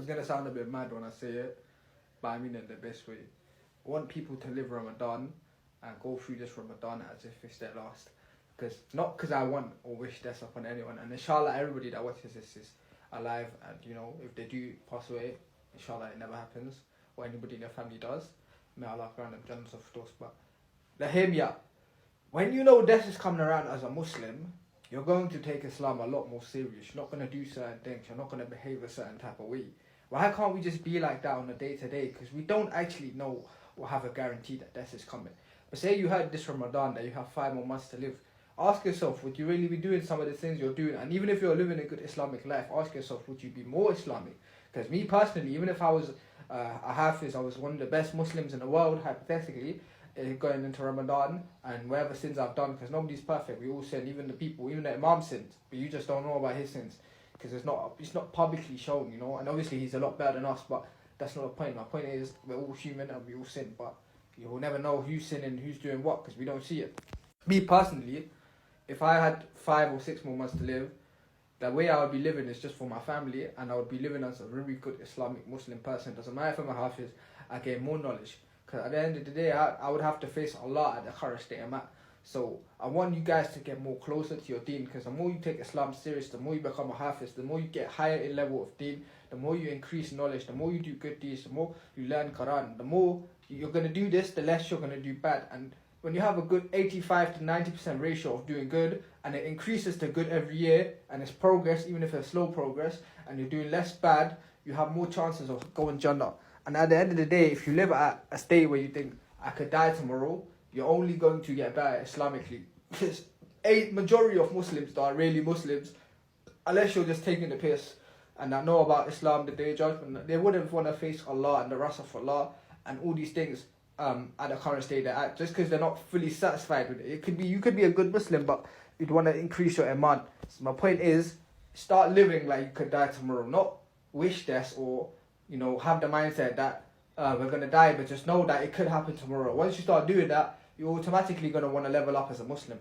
It's going to sound a bit mad when I say it, but I mean it the best way. I want people to live Ramadan and go through this Ramadan as if it's their last. Not because I want or wish death upon anyone. And inshallah, everybody that watches this is alive. And, you know, if they do pass away, inshallah, it never happens. Or anybody in their family does. May Allah grant them Jannah of those. But hear me out. When you know death is coming around as a Muslim, you're going to take Islam a lot more serious. You're not going to do certain things. You're not going to behave a certain type of way. Why can't we just be like that on a day-to-day? Because we don't actually know or have a guarantee that death is coming. But say you heard this Ramadan, that you have 5 more months to live. Ask yourself, would you really be doing some of the things you're doing? And even if you're living a good Islamic life, ask yourself, would you be more Islamic? Because me personally, even if I was a Hafiz, I was one of the best Muslims in the world, hypothetically, going into Ramadan, and whatever sins I've done, because nobody's perfect, we all sin, even the people, even the Imam sins, but you just don't know about his sins, because it's not publicly shown, you know, and obviously he's a lot better than us, but that's not the point. My point is, we're all human and we all sin, but you will never know who's sinning, who's doing what, because we don't see it. Me personally, if I had 5 or 6 more months to live, the way I would be living is just for my family, and I would be living as a really good Islamic Muslim person. Doesn't matter if I'm a Hafiz, I gain more knowledge. Because at the end of the day, I would have to face Allah at the current state I'm at. So I want you guys to get more closer to your deen, because the more you take Islam serious, the more you become a Hafiz, the more you get higher in level of deen, the more you increase knowledge, the more you do good deeds, the more you learn Quran, the more you're going to do this, the less you're going to do bad. And when you have a good 85 to 90% ratio of doing good, and it increases to good every year, and it's progress, even if it's slow progress, and you're doing less bad, you have more chances of going Jannah. And at the end of the day, if you live at a state where you think, I could die tomorrow, you're only going to get better Islamically. Because a majority of Muslims that are really Muslims, unless you're just taking the piss and not know about Islam, the Day of Judgment, they wouldn't want to face Allah and the wrath of Allah and all these things at the current state they're at, just because they're not fully satisfied with it. You could be a good Muslim, but you'd want to increase your iman. So my point is, start living like you could die tomorrow, not wish death or, you know, have the mindset that we're going to die, but just know that it could happen tomorrow. Once you start doing that, you're automatically going to want to level up as a Muslim.